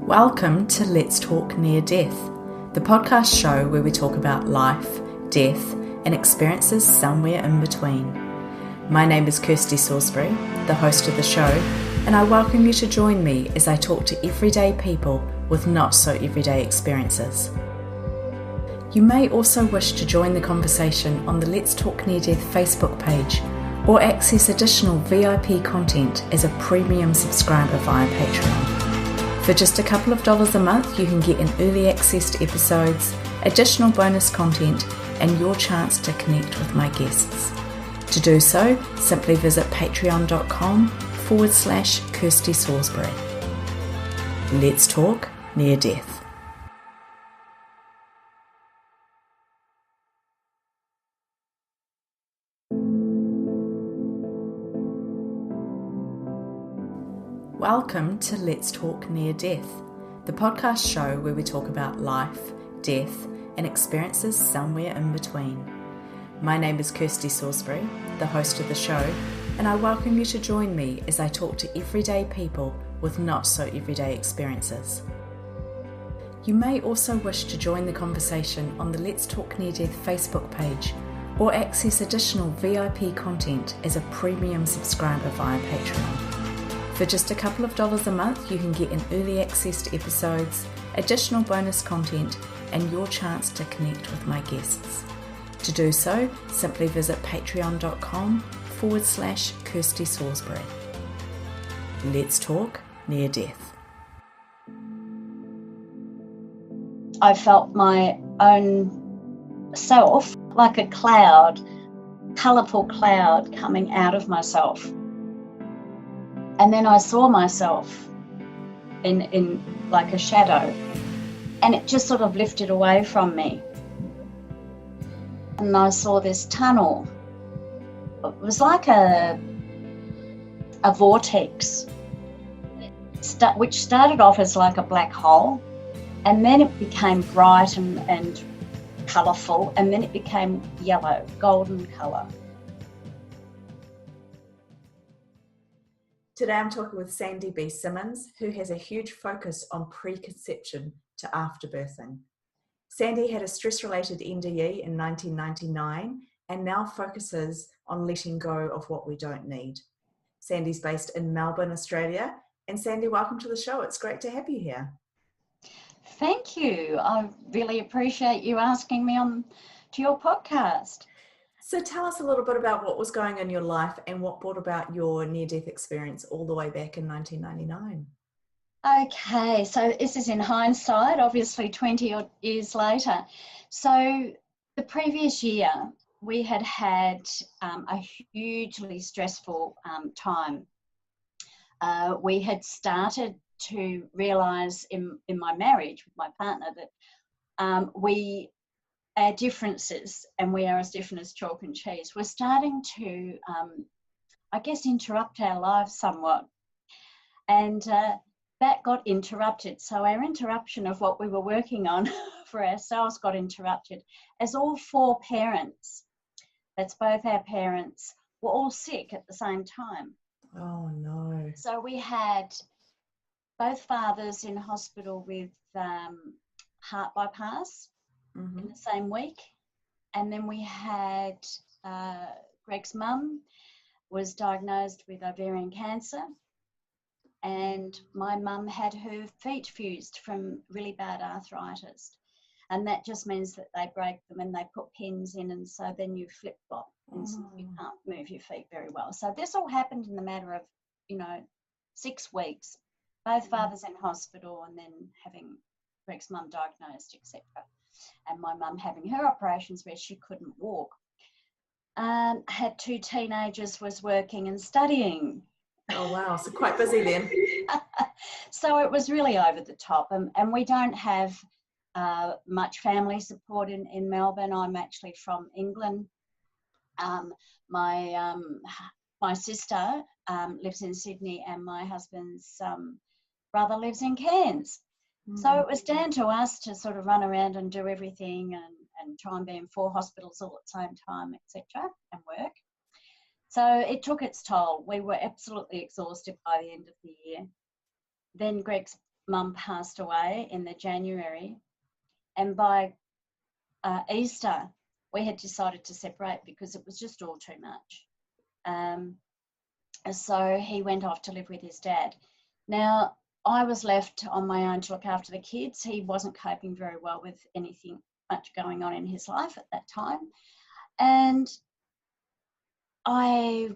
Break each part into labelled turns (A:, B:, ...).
A: Welcome to Let's Talk Near Death, the podcast show where we talk about life, death, and experiences somewhere in between. My name is Kirsty Salisbury, the host of the show, and I welcome you to join me as I talk to everyday people with not so everyday experiences. You may also wish to join the conversation on the Let's Talk Near Death Facebook page or access additional VIP content as a premium subscriber via Patreon. For just a couple of dollars a month, you can get an early access to episodes, additional bonus content, and your chance to connect with my guests. To do so, simply visit patreon.com/Kirsty Salisbury. Let's talk near death. Welcome to Let's Talk Near Death, the podcast show where we talk about life, death, and experiences somewhere in between. My name is Kirsty Salisbury, the host of the show, and I welcome you to join me as I talk to everyday people with not so everyday experiences. You may also wish to join the conversation on the Let's Talk Near Death Facebook page or access additional VIP content as a premium subscriber via Patreon. For just a couple of dollars a month, you can get an early access to episodes, additional bonus content, and your chance to connect with my guests. To do so, simply visit patreon.com/Kirsty Salisbury. Let's talk near death.
B: I felt my own self like a cloud, colourful cloud coming out of myself. And then I saw myself in like a shadow, and it just sort of lifted away from me. And I saw this tunnel. It was like a vortex, which started off as like a black hole, and then it became bright and colourful, and then it became yellow, golden colour.
A: Today I'm talking with Sandy B. Simmons, who has a huge focus on preconception to afterbirthing. Sandy had a stress-related NDE in 1999 and now focuses on letting go of what we don't need. Sandy's based in Melbourne, Australia. And Sandy, welcome to the show. It's great to have you here.
B: Thank you. I really appreciate you asking me on to your podcast.
A: So tell us a little bit about what was going on in your life and what brought about your near-death experience all the way back in 1999.
B: Okay, so this is in hindsight, obviously 20 odd years later. So the previous year, we had a hugely stressful time. We had started to realise in my marriage with my partner that our differences, and we are as different as chalk and cheese, we're starting to, interrupt our lives somewhat. And that got interrupted. So our interruption of what we were working on for ourselves got interrupted as all four parents, that's both our parents, were all sick at the same time.
A: Oh, no.
B: So we had both fathers in hospital with heart bypass.
A: Mm-hmm.
B: In the same week, and then we had Greg's mum was diagnosed with ovarian cancer, and my mum had her feet fused from really bad arthritis, and that just means that they break them and they put pins in, and so then you flip-flop and you can't move your feet very well. So this all happened in the matter of 6 weeks, both fathers in hospital, and then having Greg's mum diagnosed, etc. And my mum having her operations where she couldn't walk. Had 2 teenagers, was working and studying.
A: Oh, wow. So quite busy then.
B: So it was really over the top. And we don't have much family support in Melbourne. I'm actually from England. My sister lives in Sydney, and my husband's brother lives in Cairns. So it was down to us to sort of run around and do everything and try and be in 4 hospitals all at the same time, etc., and work. So it took its toll. We were absolutely exhausted by the end of the year. Then Greg's mum passed away in the January, and by Easter, we had decided to separate because it was just all too much. So he went off to live with his dad. Now, I was left on my own to look after the kids. He wasn't coping very well with anything much going on in his life at that time. And I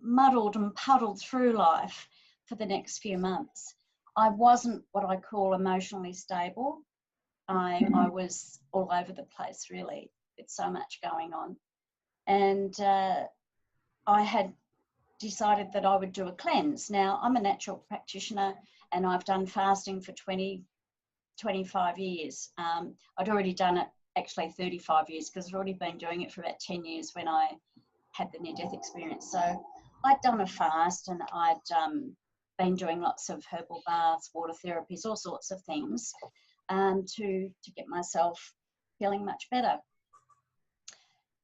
B: muddled and puddled through life for the next few months. I wasn't what I call emotionally stable. I was all over the place, really, with so much going on. And I had decided that I would do a cleanse. Now, I'm a natural practitioner and I've done fasting for 25 years. I'd already done it actually 35 years because I'd already been doing it for about 10 years when I had the near-death experience. So I'd done a fast and I'd been doing lots of herbal baths, water therapies, all sorts of things to get myself feeling much better.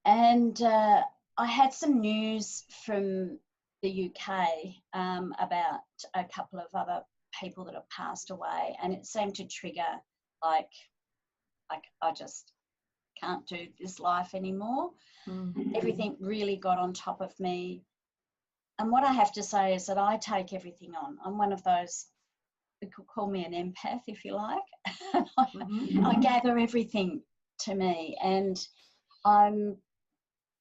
B: And I had some news from the UK about a couple of other people that have passed away, and it seemed to trigger like I just can't do this life anymore. Everything really got on top of me. And what I have to say is that I take everything on. I'm one of those, you could call me an empath if you like. I gather everything to me, and I'm,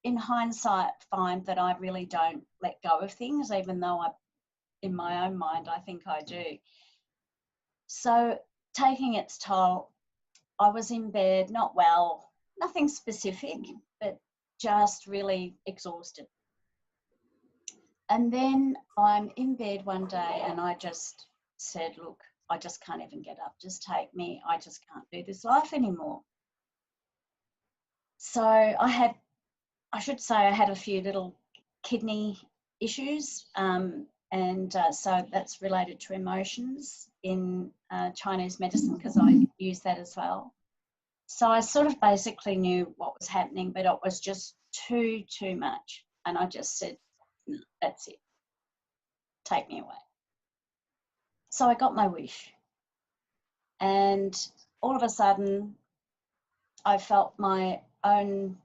B: in hindsight, find that I really don't let go of things, even though in my own mind I think I do. So taking its toll, I was in bed, not well, nothing specific, but just really exhausted. And then I'm in bed one day and I just said, look, I just can't even get up. Just take me. I just can't do this life anymore. So I had a few little kidney issues, so that's related to emotions in Chinese medicine because I use that as well. So I sort of basically knew what was happening, but it was just too much. And I just said, no, that's it. Take me away. So I got my wish. And all of a sudden, I felt my own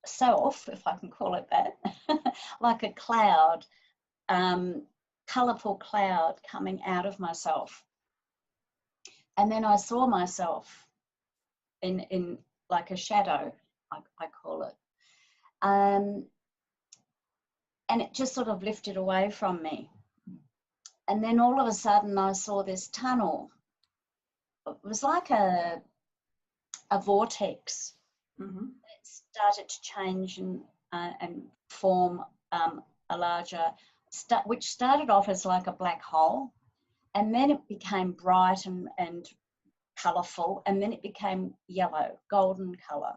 B: self, if I can call it that, like a cloud, colourful cloud coming out of myself. And then I saw myself in like a shadow, I call it. And it just sort of lifted away from me. And then all of a sudden I saw this tunnel. It was like a vortex. It started to change and form a larger, which started off as like a black hole, and then it became bright and colourful, and then it became yellow, golden colour.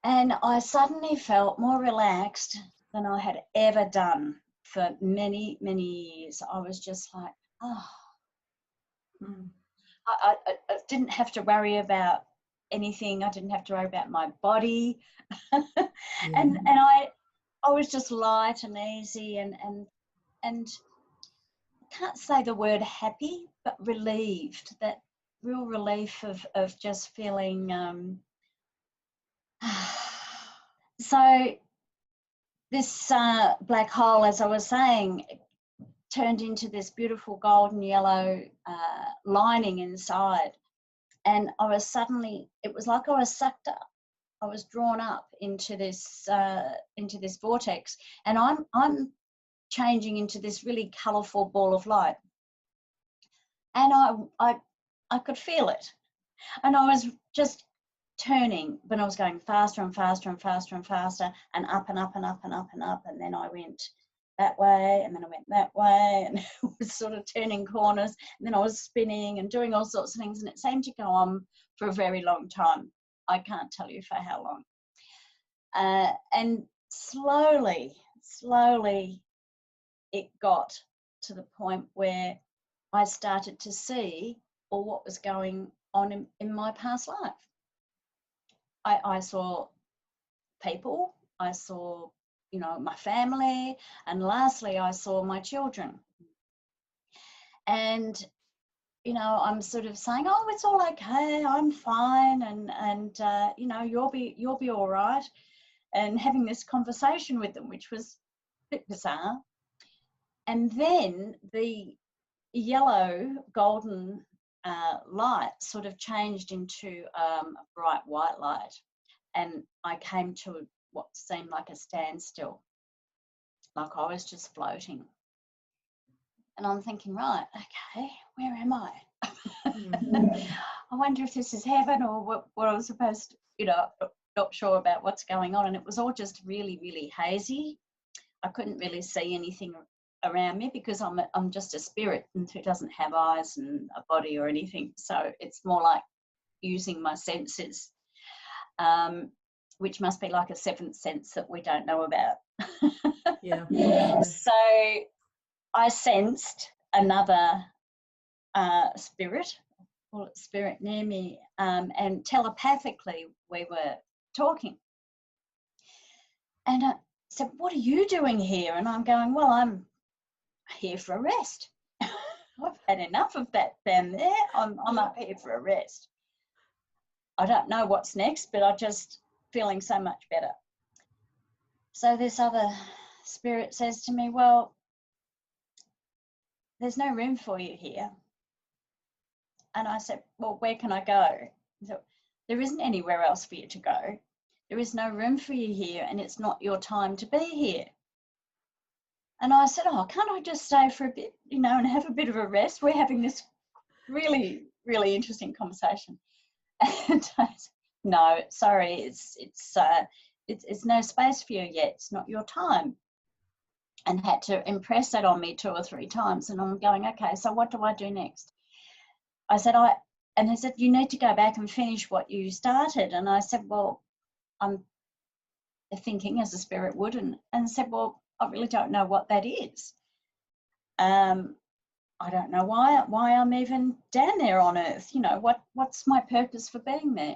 B: And I suddenly felt more relaxed than I had ever done for many, many years. I was just like, oh. I didn't have to worry about anything. I didn't have to worry about my body. And I was just light and easy and I can't say the word happy, but relieved, that real relief of just feeling so this black hole, as I was saying, turned into this beautiful golden yellow lining inside. And I was suddenly, it was like I was sucked up. I was drawn up into this vortex, and I'm changing into this really colourful ball of light. And I could feel it. And I was just turning, when I was going faster and faster and faster and faster, and up and up and up and up and up. And then I went that way, and then I went that way, and it was sort of turning corners, and then I was spinning and doing all sorts of things, and it seemed to go on for a very long time. I can't tell you for how long. And slowly it got to the point where I started to see all what was going on in my past life. I saw people, I saw, my family, and lastly I saw my children. And I'm sort of saying, oh, it's all okay, I'm fine, and you'll be all right, and having this conversation with them, which was a bit bizarre. And then the yellow golden light sort of changed into a bright white light, and I came to what seemed like a standstill, like I was just floating. And I'm thinking, right, okay, where am I? I wonder if this is heaven or what I was supposed to, not sure about what's going on. And it was all just really, really hazy. I couldn't really see anything around me because I'm just a spirit who doesn't have eyes and a body or anything. So it's more like using my senses, which must be like a seventh sense that we don't know about.
A: Yeah.
B: So I sensed another spirit, call it spirit, near me, and telepathically we were talking. And I said, what are you doing here? And I'm going, well, I'm here for a rest. I've had enough of that down there. I'm up here for a rest. I don't know what's next, but I'm just feeling so much better. So this other spirit says to me, well, there's no room for you here. And I said, well, where can I go? So, there isn't anywhere else for you to go. There is no room for you here, and it's not your time to be here. And I said, oh, can't I just stay for a bit, and have a bit of a rest? We're having this really, really interesting conversation. And I said, no, sorry, it's no space for you yet. It's not your time. And had to impress that on me 2 or 3 times. And I'm going, okay, so what do I do next? I said, and he said, you need to go back and finish what you started. And I said, well, I'm thinking as a spirit would, and said, well, I really don't know what that is. I don't know why I'm even down there on earth. What's my purpose for being there?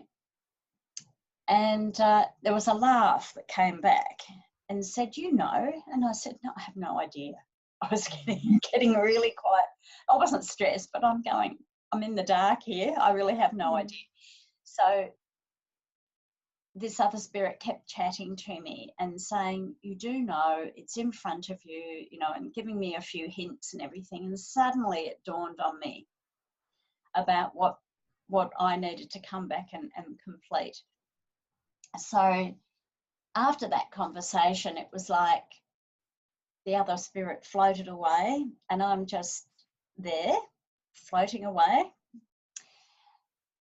B: And there was a laugh that came back and said, and I said, no, I have no idea. I was getting really quiet. I wasn't stressed, but I'm going, I'm in the dark here. I really have no idea. So this other spirit kept chatting to me and saying, you do know, it's in front of you, and giving me a few hints and everything. And suddenly it dawned on me about what I needed to come back and complete. So after that conversation, it was like the other spirit floated away and I'm just there floating away.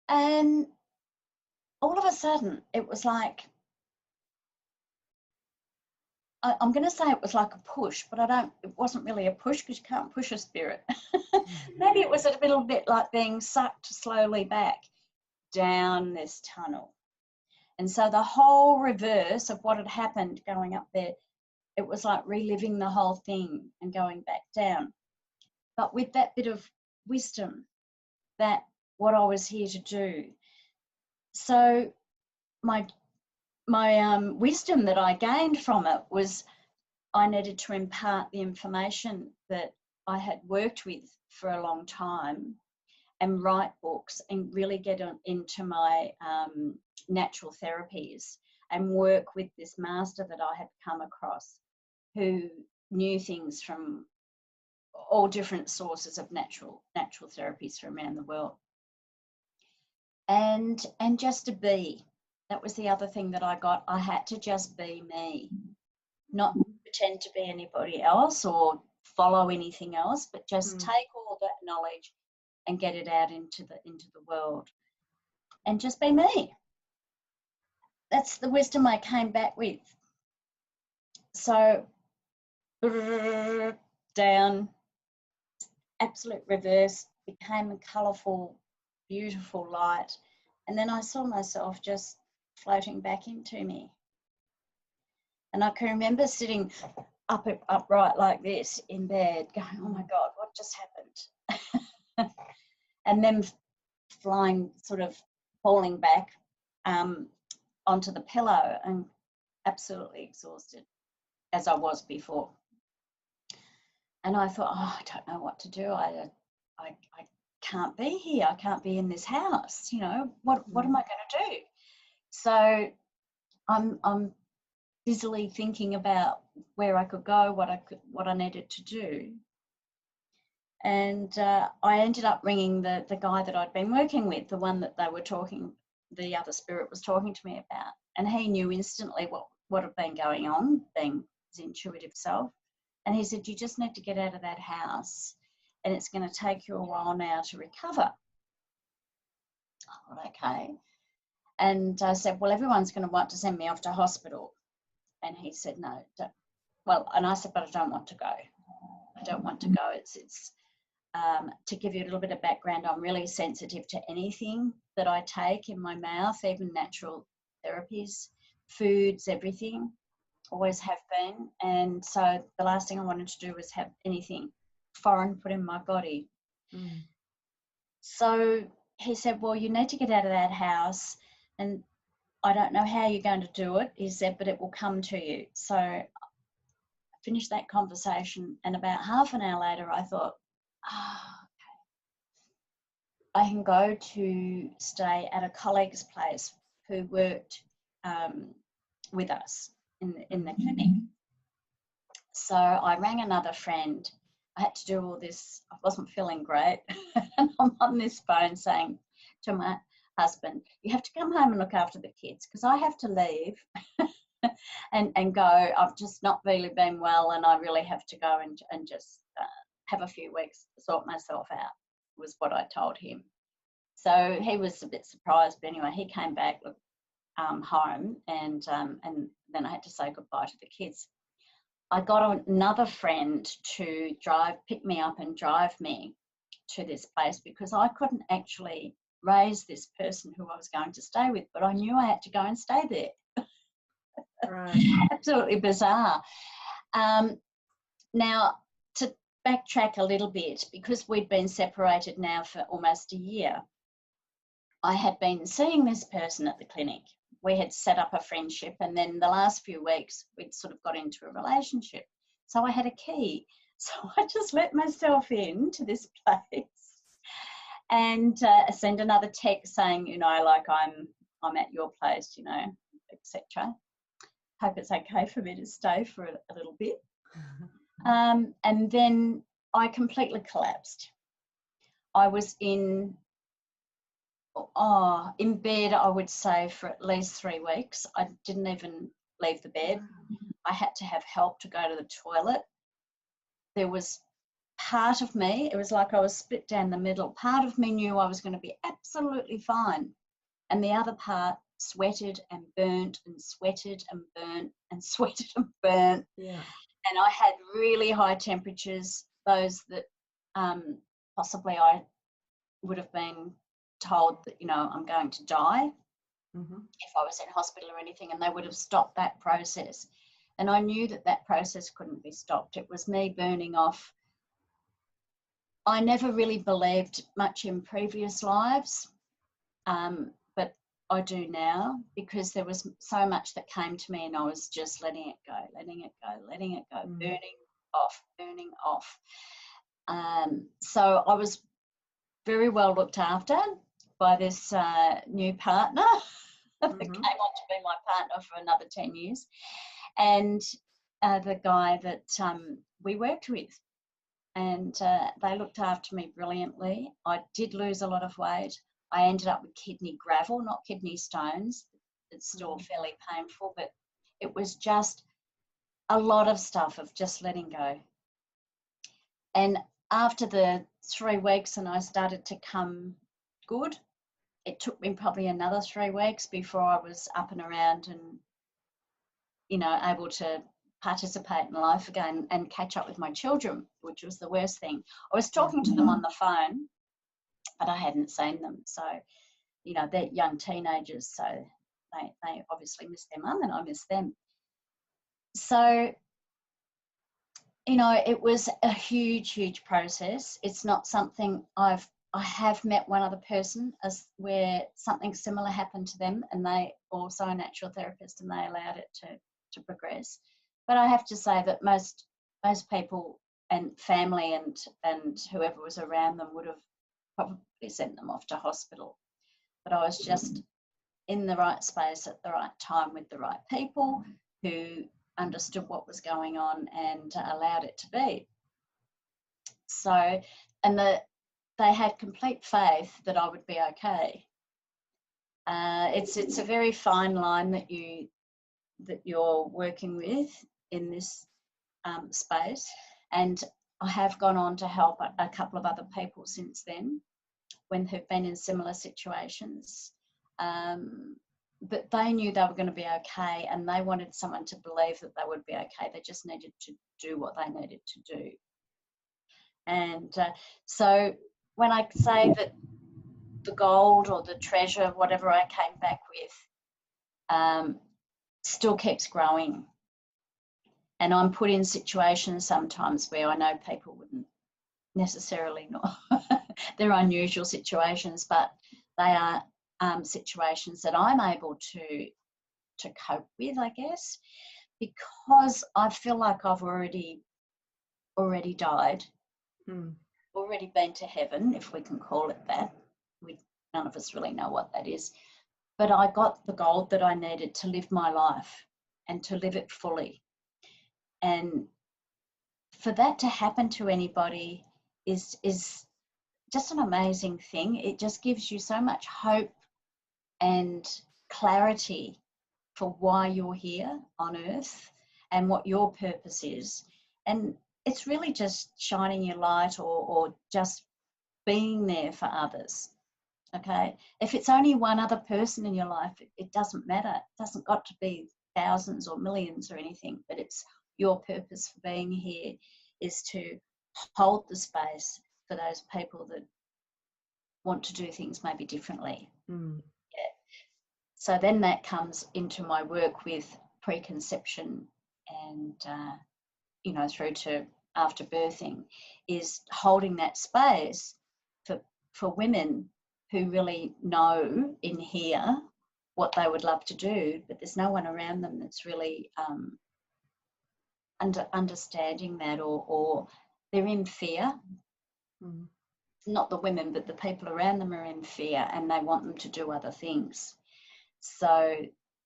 B: And all of a sudden, it was like, I'm going to say it was like a push, but it wasn't really a push because you can't push a spirit. Maybe it was a little bit like being sucked slowly back down this tunnel. And so the whole reverse of what had happened going up there, it was like reliving the whole thing and going back down. But with that bit of wisdom, that what I was here to do. So my wisdom that I gained from it was I needed to impart the information that I had worked with for a long time and write books and really get into my natural therapies and work with this master that I had come across who knew things from all different sources of natural therapies from around the world. And just to be. That was the other thing that I got. I had to just be me, not pretend to be anybody else or follow anything else, but just take all that knowledge and get it out into the world and just be me. That's the wisdom I came back with. So down, absolute reverse, became a colourful, beautiful light. And then I saw myself just floating back into me. And I can remember sitting upright like this in bed going, oh my God, what just happened? And then falling back onto the pillow and absolutely exhausted as I was before. And I thought, oh, I don't know what to do. I I can't be here. I can't be in this house. You know, what am I going to do? So I'm busily thinking about where I could go, what I needed to do. And I ended up ringing the guy that I'd been working with, the one that the other spirit was talking to me about. And he knew instantly what had been going on, being his intuitive self. And he said, you just need to get out of that house, and it's going to take you a while now to recover. I thought, okay. And I said, well, everyone's going to want to send me off to hospital. And he said, no, don't. Well, and I said, but I don't want to go. I don't want to go. It's to give you a little bit of background, I'm really sensitive to anything that I take in my mouth, even natural therapies, foods, everything, always have been. And so the last thing I wanted to do was have anything foreign put in my body. So he said, well, you need to get out of that house, and I don't know how you're going to do it, he said, but it will come to you. So I finished that conversation, and about half an hour later I thought, I can go to stay at a colleague's place who worked with us in the clinic. So I rang another friend. I had to do all this. I wasn't feeling great. And I'm on this phone saying to my husband, you have to come home and look after the kids because I have to leave and go. I've just not really been well, and I really have to go and just have a few weeks to sort myself out, was what I told him. So he was a bit surprised, but anyway, he came back home, and then I had to say goodbye to the kids. I got another friend to pick me up and drive me to this place because I couldn't actually raise this person who I was going to stay with, but I knew I had to go and stay there.
A: Right.
B: Absolutely bizarre. Now, to backtrack a little bit, because we'd been separated now for almost a year, I had been seeing this person at the clinic. We had set up a friendship, and then the last few weeks we'd sort of got into a relationship. So I had a key. So I just let myself into this place and send another text saying, you know, like I'm at your place, you know, etc. Hope it's okay for me to stay for a little bit. And then I completely collapsed. I was in bed, I would say, for at least 3 weeks. I didn't even leave the bed. I had to have help to go to the toilet. There was part of me, it was like I was split down the middle. Part of me knew I was going to be absolutely fine, and the other part sweated and burnt and sweated and burnt and sweated and burnt.
A: Yeah.
B: And I had really high temperatures, those that possibly I would have been told that, you know, I'm going to die if I was in hospital or anything, and they would have stopped that process. And I knew that process couldn't be stopped. It was me burning off. I never really believed much in previous lives, but I do now, because there was so much that came to me and I was just letting it go, letting it go, letting it go, burning off. So I was very well looked after by this new partner that came on to be my partner for another 10 years, and the guy that we worked with. And they looked after me brilliantly. I did lose a lot of weight. I ended up with kidney gravel, not kidney stones. It's still fairly painful, but it was just a lot of stuff of just letting go. And after the 3 weeks and I started to come good, it took me probably another 3 weeks before I was up and around and, you know, able to participate in life again and catch up with my children, which was the worst thing. I was talking to them on the phone, but I hadn't seen them. So, you know, they're young teenagers, so they obviously miss their mum and I miss them. So, you know, it was a huge, huge process. It's not something I have met one other person where something similar happened to them, and they also a natural therapist, and they allowed it to progress. But I have to say that most people and family and whoever was around them would have probably sent them off to hospital. But I was just in the right space at the right time with the right people who understood what was going on and allowed it to be. So, and they had complete faith that I would be okay. It's a very fine line that you're working with in this space, and I have gone on to help a couple of other people since then when they've been in similar situations. But they knew they were going to be okay, and they wanted someone to believe that they would be okay. They just needed to do what they needed to do. And so when I say that the gold or the treasure, whatever I came back with, still keeps growing. And I'm put in situations sometimes where I know people wouldn't necessarily know. They're unusual situations, but they are situations that I'm able to cope with, I guess, because I feel like I've already died, already been to heaven, if we can call it that. None of us really know what that is. But I got the gold that I needed to live my life and to live it fully. And for that to happen to anybody is just an amazing thing. It just gives you so much hope and clarity for why you're here on earth and what your purpose is. And it's really just shining your light or just being there for others. Okay, if it's only one other person in your life, it doesn't matter. It doesn't got to be thousands or millions or anything, but it's your purpose for being here is to hold the space for those people that want to do things maybe differently. Yeah. So then that comes into my work with preconception and, through to after birthing, is holding that space for women who really know in here what they would love to do, but there's no one around them that's really understanding that, or they're in fear. Not the women, but the people around them are in fear and they want them to do other things. So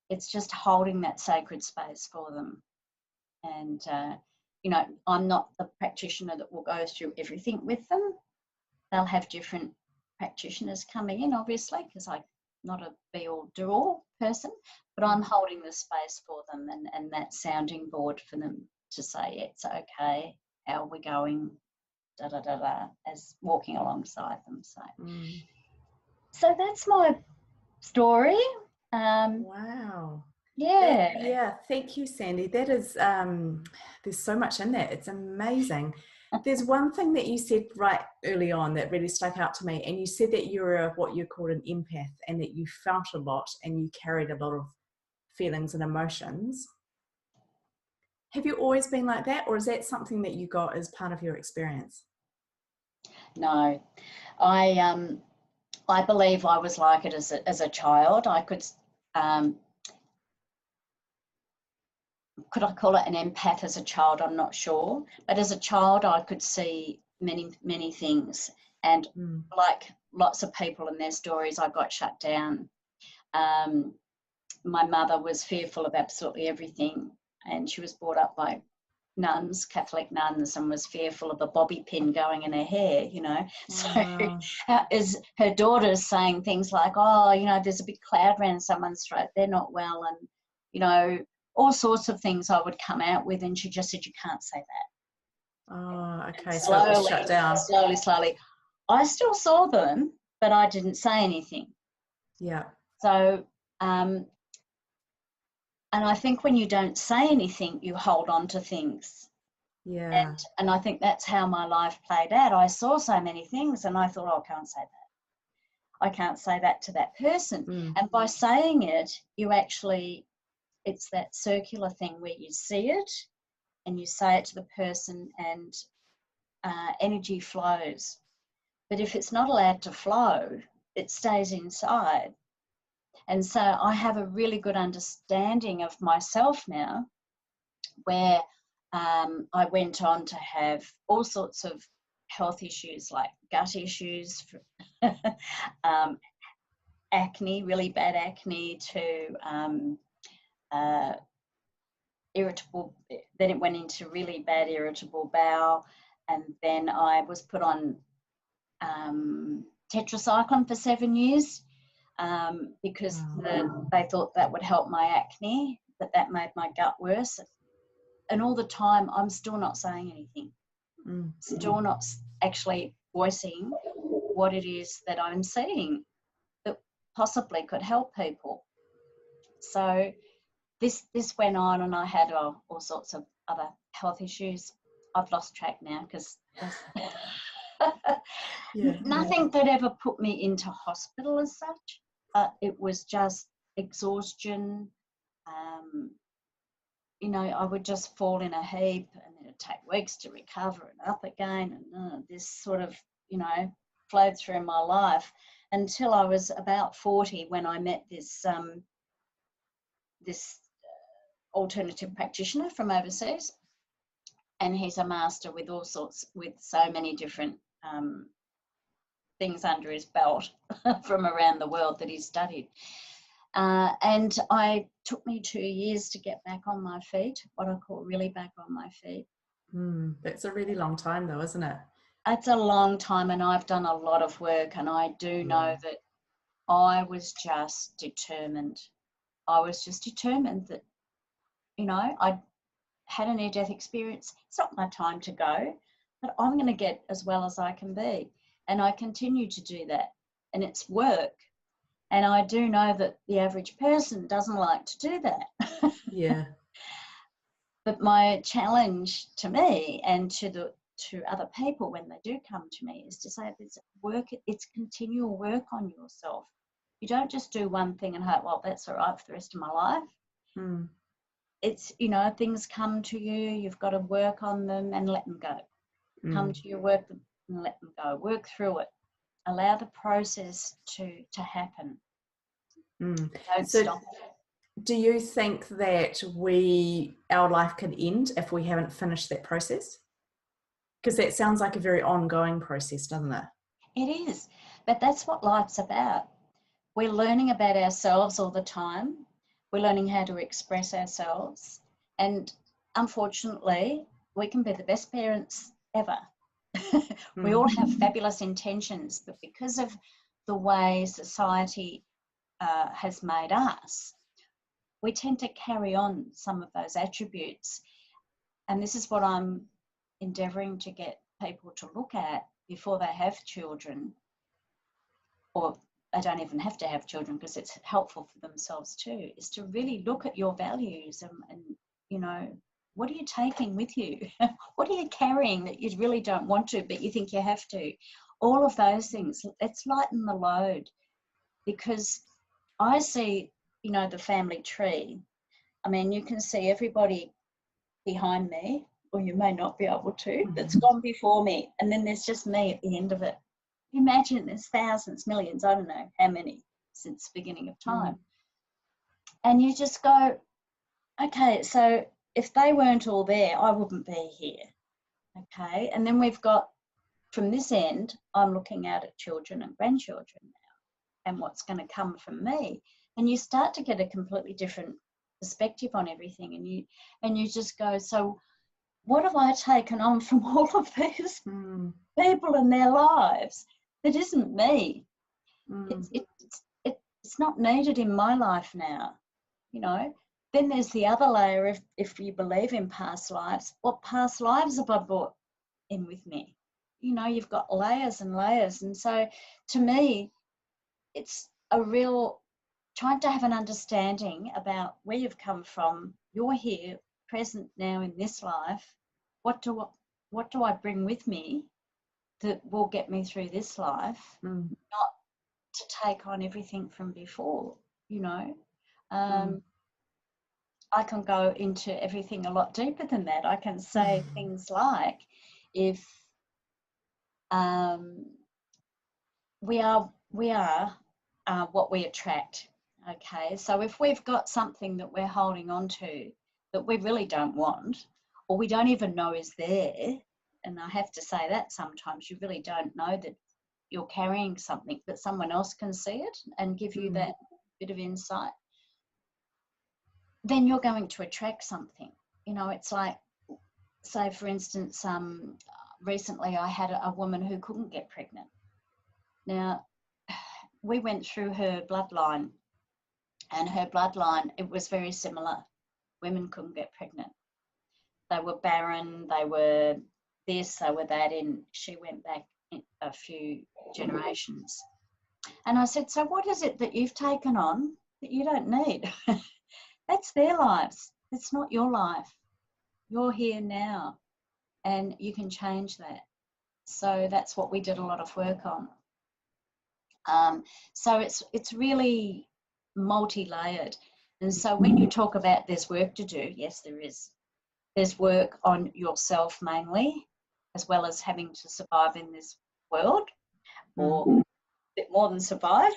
B: it's just holding that sacred space for them. And, I'm not the practitioner that will go through everything with them. They'll have different practitioners coming in, obviously, because I'm not a be-all, do-all person, but I'm holding the space for them and that sounding board for them to say, it's okay, how are we going, da-da-da-da, as walking alongside them. So that's my story.
A: Wow.
B: Yeah.
A: Thank you, Sandy. That is, there's so much in that. It's amazing. There's one thing that you said right early on that really stuck out to me, and you said that you're what you called an empath and that you felt a lot and you carried a lot of feelings and emotions. Have you always been like that, or is that something that you got as part of your experience?
B: No, I believe I was like it as a child. I could I call it an empath as a child? I'm not sure. But as a child, I could see many, many things. And like lots of people in their stories, I got shut down. My mother was fearful of absolutely everything. And she was brought up by nuns, Catholic nuns, and was fearful of a bobby pin going in her hair, So as her daughter's saying things like, oh, there's a big cloud around someone's throat, they're not well, and, all sorts of things I would come out with, and she just said, you can't say that.
A: Oh, okay.
B: And
A: So it was shut down.
B: Slowly. I still saw them, but I didn't say anything.
A: Yeah.
B: So, and I think when you don't say anything, you hold on to things.
A: Yeah.
B: And I think that's how my life played out. I saw so many things and I thought, I can't say that. I can't say that to that person. And by saying it, it's that circular thing where you see it and you say it to the person and energy flows. But if it's not allowed to flow, it stays inside. And so I have a really good understanding of myself now where I went on to have all sorts of health issues like gut issues, acne, really bad acne, to irritable, then it went into really bad irritable bowel, and then I was put on tetracycline for 7 years because they thought that would help my acne, but that made my gut worse. And all the time, I'm still not saying anything, still not actually voicing what it is that I'm seeing that possibly could help people. So this went on, and I had all sorts of other health issues. I've lost track now because nothing that ever put me into hospital as such. It was just exhaustion. You know, I would just fall in a heap, and it'd take weeks to recover and up again. And this sort of, you know, flowed through my life until I was about 40 when I met this alternative practitioner from overseas, and he's a master with all sorts, with so many different things under his belt from around the world that he's studied. And I took me 2 years to get back on my feet, what I call really back on my feet.
A: That's a really long time though, isn't it?
B: It's a long time, and I've done a lot of work, and I do know that I was just determined. I was just determined that, you know, I had a near-death experience. It's not my time to go, but I'm going to get as well as I can be. And I continue to do that. And it's work. And I do know that the average person doesn't like to do that.
A: Yeah.
B: But my challenge to me and to other people when they do come to me is to say it's work, it's continual work on yourself. You don't just do one thing and hope, well, that's all right for the rest of my life. It's, you know, things come to you, you've got to work on them and let them go. Come to your work and let them go. Work through it. Allow the process to happen. Don't stop it.
A: Do you think that our life can end if we haven't finished that process? Because that sounds like a very ongoing process, doesn't it?
B: It is, but that's what life's about. We're learning about ourselves all the time. We're learning how to express ourselves. And unfortunately, we can be the best parents ever. We all have fabulous intentions, but because of the way society has made us, we tend to carry on some of those attributes. And this is what I'm endeavouring to get people to look at before they have children, or they don't even have to have children because it's helpful for themselves too, is to really look at your values and you know, what are you taking with you? What are you carrying that you really don't want to, but you think you have to? All of those things, let's lighten the load, because I see, you know, the family tree. I mean, you can see everybody behind me, or you may not be able to, that's gone before me. And then there's just me at the end of it. Imagine there's thousands, millions, I don't know how many since the beginning of time. And you just go, okay, so if they weren't all there, I wouldn't be here. Okay, and then we've got, from this end, I'm looking out at children and grandchildren now and what's going to come from me. And you start to get a completely different perspective on everything, and you just go, so what have I taken on from all of these people in their lives that isn't me? It's not needed in my life now, you know. Then there's the other layer, if you believe in past lives, what past lives have I brought in with me? You know, you've got layers and layers. And so to me, it's a real trying to have an understanding about where you've come from. You're here, present now in this life. What do I bring with me that will get me through this life? Not to take on everything from before, you know. I can go into everything a lot deeper than that. I can say things like, if we are what we attract. Okay, so if we've got something that we're holding on to that we really don't want, or we don't even know is there. And I have to say that sometimes you really don't know that you're carrying something, but someone else can see it and give you that bit of insight. Then you're going to attract something. You know, it's like, say, for instance, recently I had a woman who couldn't get pregnant. Now, we went through her bloodline, and her bloodline, it was very similar. Women couldn't get pregnant. They were barren, they were this, they were that, and she went back a few generations. And I said, so what is it that you've taken on that you don't need? That's their lives. It's not your life. You're here now, and you can change that. So that's what we did a lot of work on. So it's really multi-layered. And so when you talk about there's work to do, yes, there is. There's work on yourself mainly, as well as having to survive in this world, or a bit more than survive,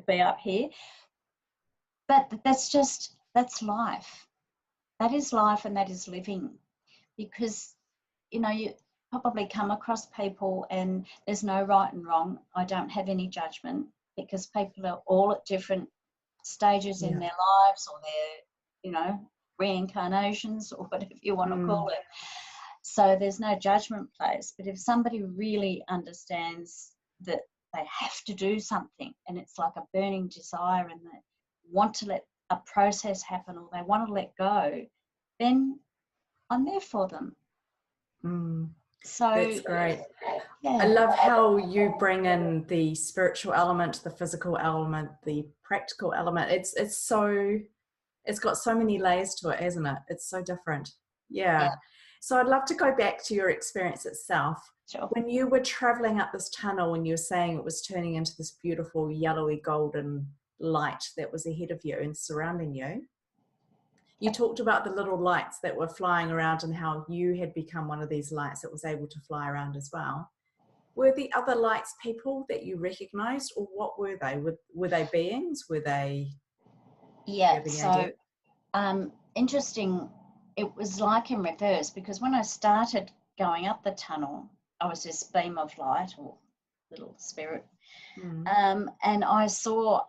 B: be up here. But that's life. That is life, and that is living. Because, you know, you probably come across people and there's no right and wrong. I don't have any judgment, because people are all at different stages in their lives, or their, you know, reincarnations, or whatever you want to call it. So there's no judgment place. But if somebody really understands that they have to do something, and it's like a burning desire, and they want to let a process happen, or they want to let go, then I'm there for them. So
A: that's great.
B: Yeah.
A: I love how you bring in the spiritual element, the physical element, the practical element. It's got so many layers to it, hasn't it? It's so different. Yeah. So I'd love to go back to your experience itself.
B: Sure.
A: When you were traveling up this tunnel and you were saying it was turning into this beautiful yellowy golden light that was ahead of you and surrounding you, you talked about the little lights that were flying around and how you had become one of these lights that was able to fly around as well. Were the other lights people that you recognized, or what were they? Were they beings? Were they?
B: Yeah, so interesting. It was like in reverse, because when I started going up the tunnel, I was this beam of light, or little spirit, and I saw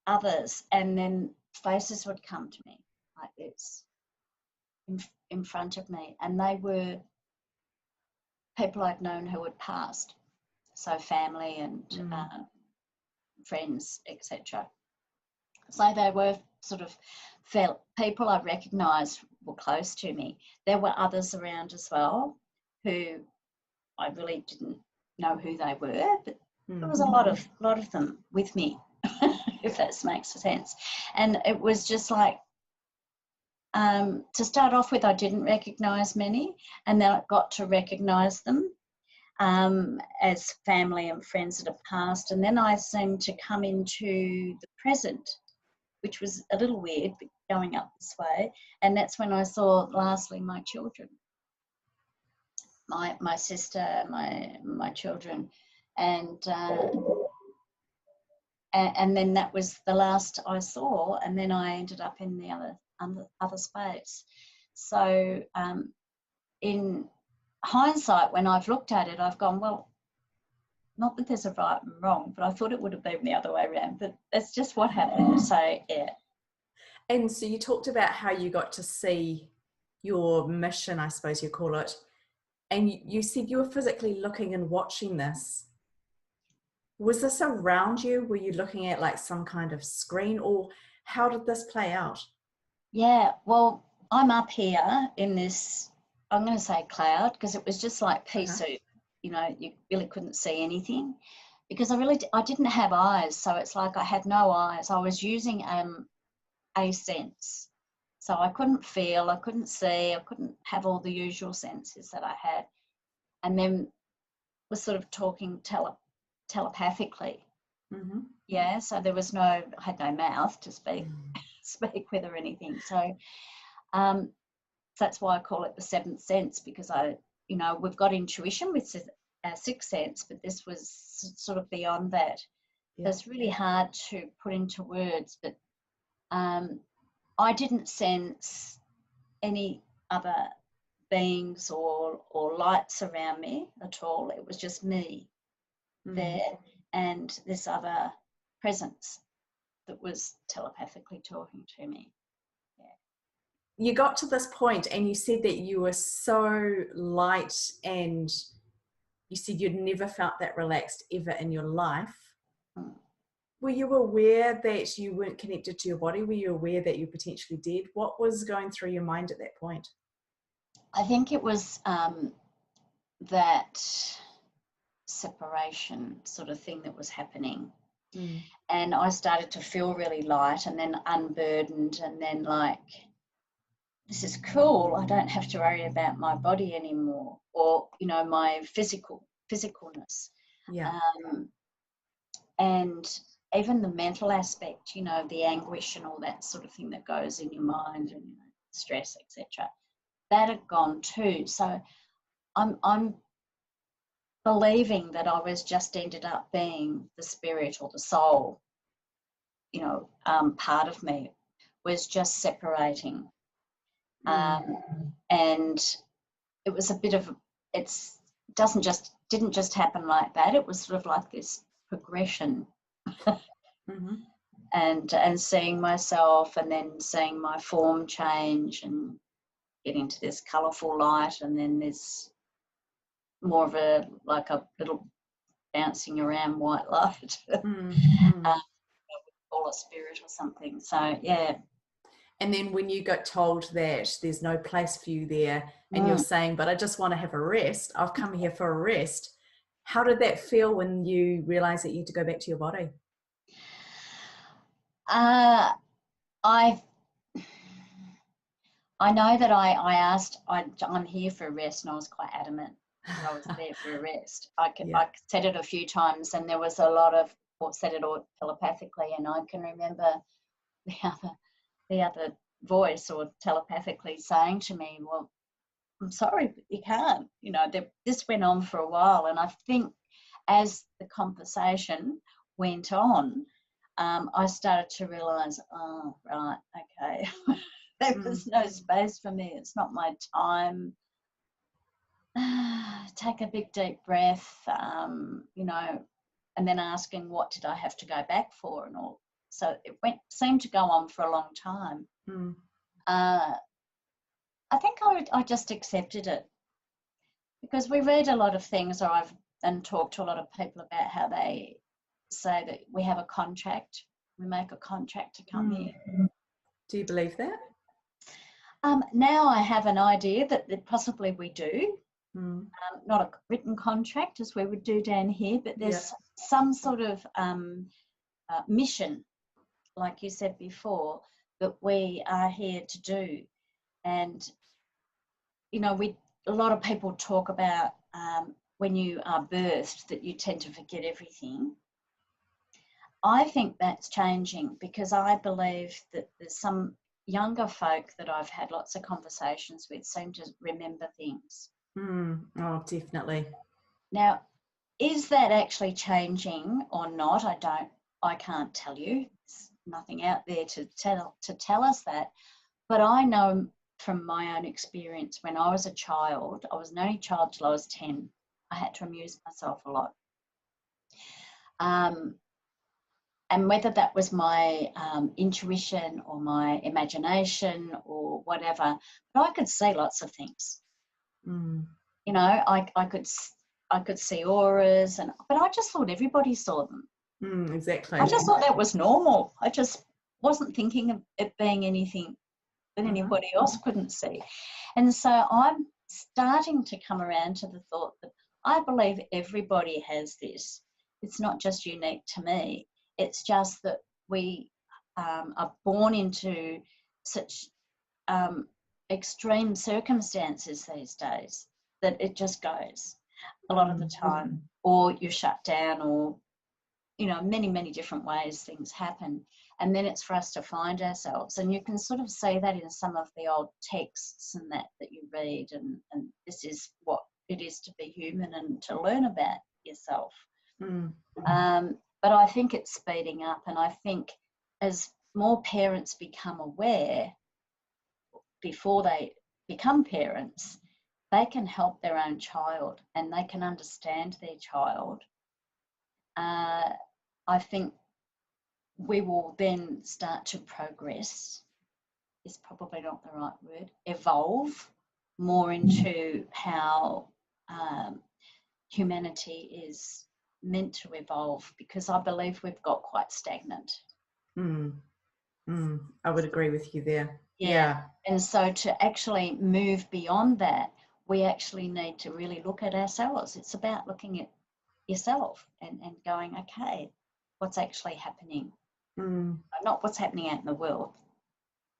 B: others, and then faces would come to me like this in front of me, and they were people I'd known who had passed, so family and friends, etc. So they were sort of felt people I recognised were close to me. There were others around as well who I really didn't know who they were, but there was a lot of them with me, if that makes sense. And it was just like, to start off with, I didn't recognise many, and then I got to recognise them as family and friends that have passed. And then I seemed to come into the present, which was a little weird, but going up this way. And that's when I saw, lastly, my children, my sister, my children, and then that was the last I saw. And then I ended up in the other space. So in hindsight, when I've looked at it, I've gone, well, not that there's a right and wrong, but I thought it would have been the other way around. But that's just what happened. So yeah.
A: And so you talked about how you got to see your mission, I suppose you call it, and you said you were physically looking and watching this. Was this around you? Were you looking at like some kind of screen, or how did this play out?
B: Yeah, well, I'm up here in this, I'm going to say cloud, because it was just like pea soup. You know, you really couldn't see anything, because I didn't have eyes. So it's like I had no eyes. I was using a sense. So I couldn't feel, I couldn't see, I couldn't have all the usual senses that I had. And then was sort of talking telepathically. Yeah, so there was I had no mouth to speak with or anything. So that's why I call it the seventh sense, because we've got intuition with our sixth sense, but this was sort of beyond that. So it's really hard to put into words, but I didn't sense any other beings or lights around me at all. It was just me there and this other presence that was telepathically talking to me.
A: You got to this point and you said that you were so light, and you said you'd never felt that relaxed ever in your life. Were you aware that you weren't connected to your body? Were you aware that you potentially did? What was going through your mind at that point?
B: I think it was that separation sort of thing that was happening. And I started to feel really light and then unburdened, and then like, this is cool. I don't have to worry about my body anymore, or, you know, my physicalness.
A: Yeah.
B: And even the mental aspect, you know, the anguish and all that sort of thing that goes in your mind, and, you know, stress, etc. That had gone too. So I'm believing that I was just ended up being the spirit or the soul, you know, part of me was just separating. And it was a bit of, didn't just happen like that. It was sort of like this progression. And seeing myself, and then seeing my form change and get into this colourful light, and then this more of a little bouncing around white light, or a spirit or something. So yeah.
A: And then when you got told that there's no place for you there, and you're saying, but I just want to have a rest, I've come here for a rest. How did that feel when you realised that you had to go back to your body?
B: I know that I asked, I'm here for a rest, and I was quite adamant that I was there for a rest. I said it a few times, and there was a lot of, or said it all telepathically, and I can remember the other voice or telepathically saying to me, well, I'm sorry, but you can't. You know, this went on for a while, and I think as the conversation went on, I started to realise, oh, right, okay, there was no space for me. It's not my time. Take a big, deep breath, you know, and then asking what did I have to go back for and all. So it seemed to go on for a long time. I think I just accepted it, because we read a lot of things, and talk to a lot of people about how they say that we have a contract. We make a contract to come here.
A: Do you believe that?
B: Now I have an idea that possibly we do. Not a written contract as we would do down here, but there's some sort of mission, like you said before, that we are here to do. And, you know, a lot of people talk about when you are birthed that you tend to forget everything. I think that's changing, because I believe that there's some younger folk that I've had lots of conversations with seem to remember things.
A: Oh, definitely.
B: Now, is that actually changing or not? I can't tell you. There's nothing out there to tell us that. But I know from my own experience, when I was a child, I was an only child till I was 10. I had to amuse myself a lot. And whether that was my intuition or my imagination or whatever, but I could see lots of things. You know, I could see auras, but I just thought everybody saw them.
A: Exactly.
B: I just thought that was normal. I just wasn't thinking of it being anything that anybody else couldn't see. And so I'm starting to come around to the thought that I believe everybody has this. It's not just unique to me. It's just that we are born into such extreme circumstances these days that it just goes a lot of the time, or you're shut down, or, you know, many, many different ways things happen. And then it's for us to find ourselves. And you can sort of see that in some of the old texts and that you read, and this is what it is to be human and to learn about yourself. But I think it's speeding up, and I think as more parents become aware before they become parents, they can help their own child and they can understand their child, I think we will then start to progress, is probably not the right word, evolve more into how humanity is meant to evolve, because I believe we've got quite stagnant.
A: I would agree with you there.
B: Yeah. And so to actually move beyond that, we actually need to really look at ourselves. It's about looking at yourself and going, okay, what's actually happening? Not what's happening out in the world,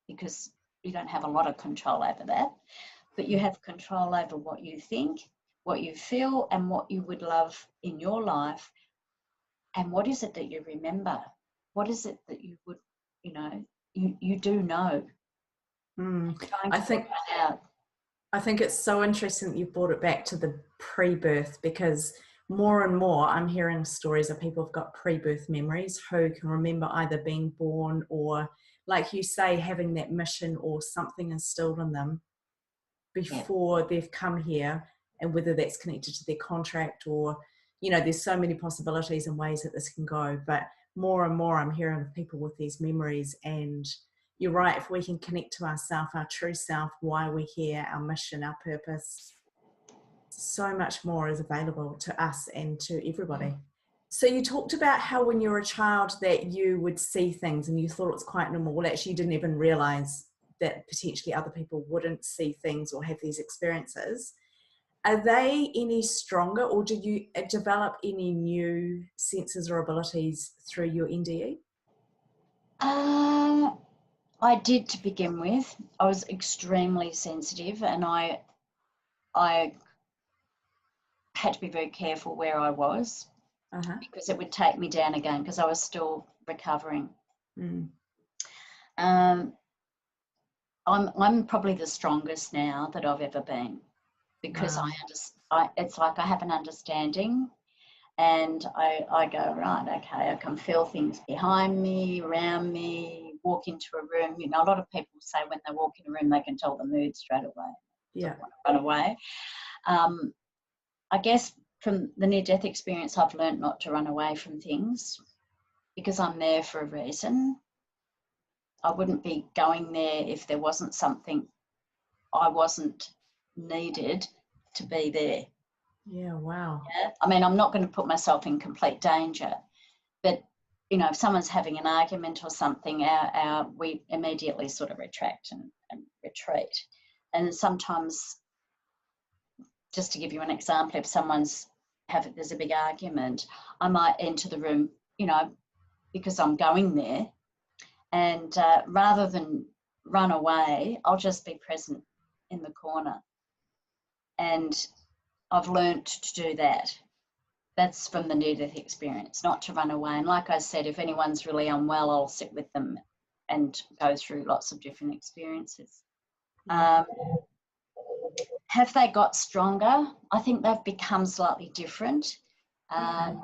B: because you don't have a lot of control over that, but you have control over what you think, what you feel, and what you would love in your life. And what is it that you remember? What is it that you would, you do know?
A: I think it's so interesting that you've brought it back to the pre-birth, because more and more I'm hearing stories of people who've got pre-birth memories who can remember either being born or, like you say, having that mission or something instilled in them before they've come here, and whether that's connected to their contract or, there's so many possibilities and ways that this can go. But more and more I'm hearing of people with these memories, and you're right, if we can connect to ourself, our true self, why we're here, our mission, our purpose, so much more is available to us and to everybody. So you talked about how when you were a child that you would see things and you thought it was quite normal. Well, actually you didn't even realise that potentially other people wouldn't see things or have these experiences. Are they any stronger, or do you develop any new senses or abilities through your NDE?
B: I did to begin with. I was extremely sensitive, and I had to be very careful where I was, because it would take me down again, because I was still recovering. I'm probably the strongest now that I've ever been, because it's like I have an understanding, and I go, right, okay, I can feel things behind me, around me, walk into a room. A lot of people say when they walk in a room they can tell the mood straight away. Don't want to run away. I guess from the near-death experience, I've learned not to run away from things, because I'm there for a reason. I wouldn't be going there if there wasn't something I wasn't needed to be there.
A: Yeah, wow.
B: Yeah? I mean, I'm not going to put myself in complete danger, but, if someone's having an argument or something, we immediately sort of retract and retreat. And sometimes, just to give you an example, if there's a big argument, I might enter the room, because I'm going there, and rather than run away, I'll just be present in the corner. And I've learnt to do that. That's from the near-death experience, not to run away. And like I said, if anyone's really unwell, I'll sit with them and go through lots of different experiences. Have they got stronger? I think they've become slightly different. I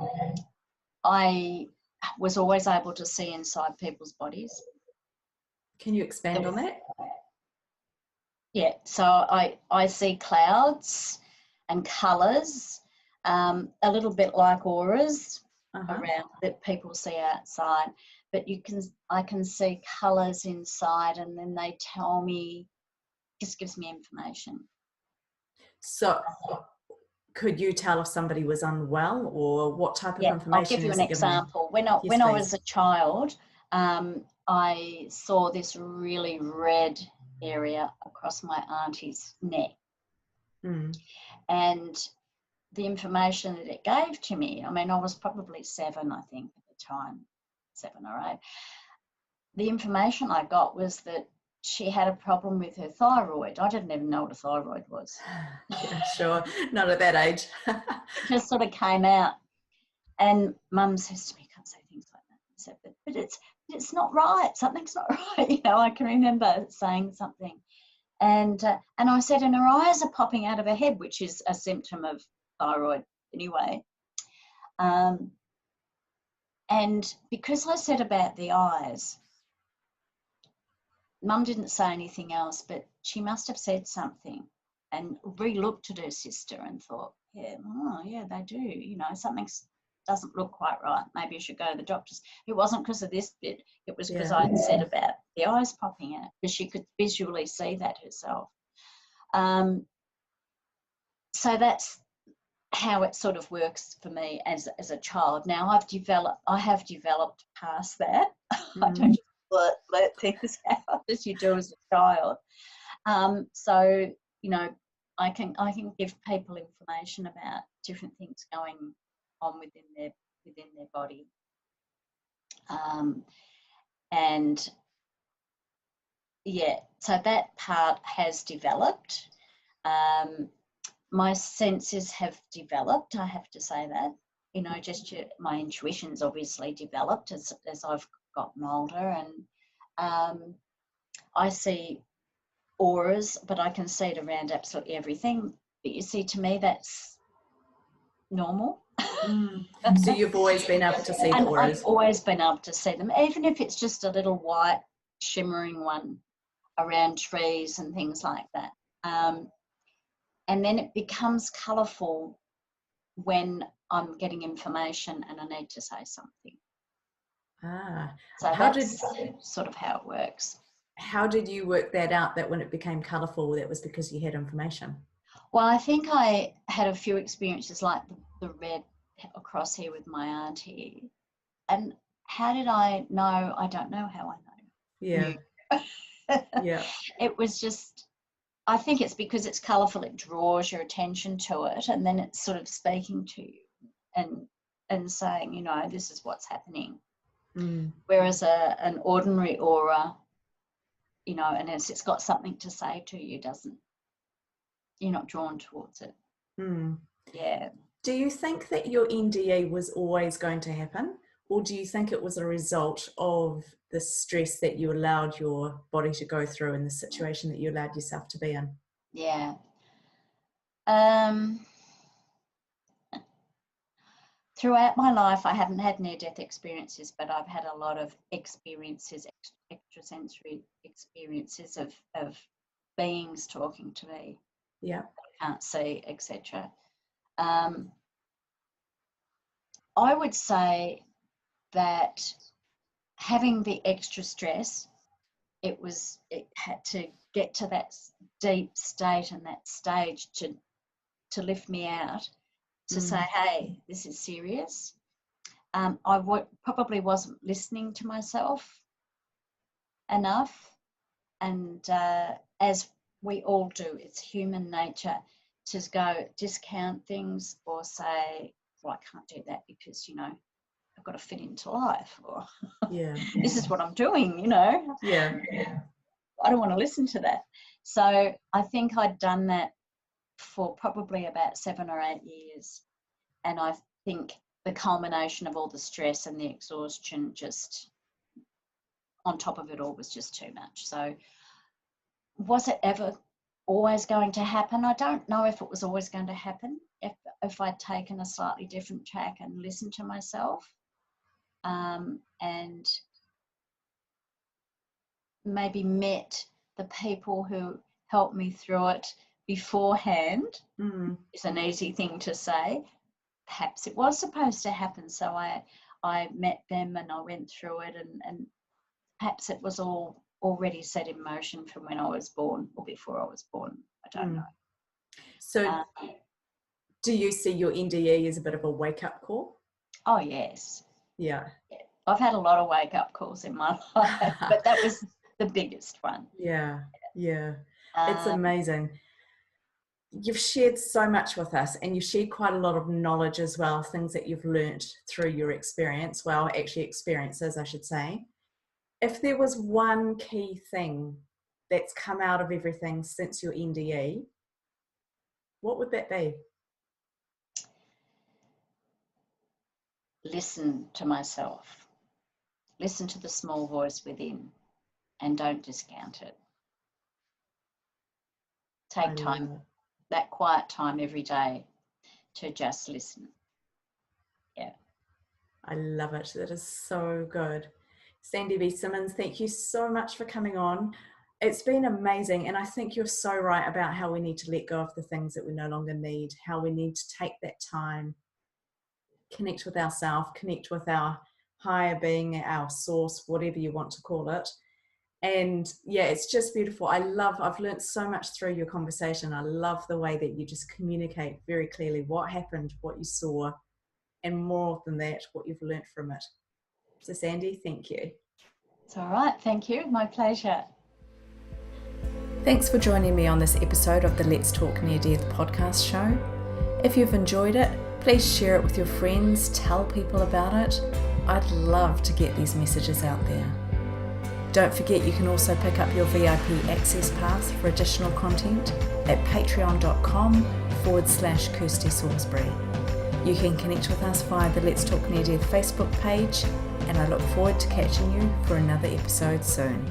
B: was always able to see inside people's bodies.
A: Can you expand on that?
B: Yeah, so I see clouds and colours, a little bit like auras around that people see outside, but I can see colours inside, and then they tell me, just gives me information.
A: So could you tell if somebody was unwell, or what type of information?
B: I'll give you an example. When I was a child, I saw this really red area across my auntie's neck. And the information that it gave to me, I mean, I was probably 7, I think, at the time, 7 or 8. The information I got was that she had a problem with her thyroid. I didn't even know what a thyroid was.
A: Yeah, sure. Not at that age.
B: It just sort of came out. And Mum says to me, "Can't say things like that." I said, but it's not right. Something's not right. I can remember saying something. And I said, and her eyes are popping out of her head, which is a symptom of thyroid anyway. And because I said about the eyes, Mum didn't say anything else, but she must have said something. and re-looked at her sister and thought, yeah, oh, yeah, they do. You know, something doesn't look quite right. Maybe I should go to the doctors. It wasn't because of this bit. It was because I'd said about the eyes popping out, because she could visually see that herself. So that's how it sort of works for me as a child. Now I have developed past that. I don't just let things out as you do as a child. So, you know, I can give people information about different things going on within their body. And yeah, so that part has developed. My senses have developed, I have to say that. You know, just my intuition's obviously developed as I've gotten older, and I see auras, but I can see it around absolutely everything. But you see, to me, that's normal.
A: So you've always been able to see the auras?
B: I've always been able to see them, even if it's just a little white shimmering one around trees and things like that. And then it becomes colourful when I'm getting information and I need to say something. So that's sort of how it works.
A: How did you work that out, that when it became colourful, that was because you had information?
B: Well, I think I had a few experiences like the red across here with my auntie. And how did I know? I don't know how I know.
A: Yeah. Yeah.
B: It was just, I think it's because it's colourful, it draws your attention to it, and then it's sort of speaking to you and saying, you know, this is what's happening. Whereas an ordinary aura, you know, and it's got something to say to you, you're not drawn towards it. Yeah.
A: Do you think that your NDE was always going to happen, or do you think it was a result of the stress that you allowed your body to go through and the situation that you allowed yourself to be in?
B: Yeah. Throughout my life, I haven't had near-death experiences, but I've had a lot of experiences, extrasensory experiences of beings talking to me.
A: Yeah.
B: I can't see, etc. I would say that having the extra stress, it had to get to that deep state and that stage to lift me out, to say, hey, this is serious. I probably wasn't listening to myself enough, and as we all do, it's human nature to go discount things or say, well, I can't do that because, you know, I've got to fit into life, or this is what I'm doing, you know. I don't want to listen to that. So I think I'd done that for probably about 7 or 8 years, and I think the culmination of all the stress and the exhaustion, just on top of it all, was just too much. So was it ever always going to happen? I don't know if it was always going to happen, if I'd taken a slightly different track and listened to myself, and maybe met the people who helped me through it beforehand. Is an easy thing to say. Perhaps it was supposed to happen, so I met them and I went through it, and perhaps it was all already set in motion from when I was born or before I was born. I don't know.
A: So do you see your NDE as a bit of a wake-up call?
B: Oh, yes.
A: Yeah.
B: I've had a lot of wake-up calls in my life, but that was the biggest one.
A: Yeah. It's amazing. You've shared so much with us, and you've shared quite a lot of knowledge as well, things that you've learnt through your experience. Well, actually experiences, I should say. If there was one key thing that's come out of everything since your NDE, what would that be?
B: Listen to myself. Listen to the small voice within, and don't discount it. Take time, that quiet time every day, to just listen. Yeah.
A: I love it. That is so good. Sandy B. Simmons, thank you so much for coming on. It's been amazing. And I think you're so right about how we need to let go of the things that we no longer need, how we need to take that time, connect with ourselves, connect with our higher being, our source, whatever you want to call it. And yeah, it's just beautiful. I've learned so much through your conversation. I love the way that you just communicate very clearly what happened, what you saw, and more than that, what you've learned from it. So Sandy, thank you.
B: It's all right. Thank you. My pleasure.
A: Thanks for joining me on this episode of the Let's Talk Near Death podcast show. If you've enjoyed it, please share it with your friends, tell people about it. I'd love to get these messages out there. Don't forget you can also pick up your VIP access pass for additional content at patreon.com/Kirsty Salisbury. You can connect with us via the Let's Talk Near Death Facebook page, and I look forward to catching you for another episode soon.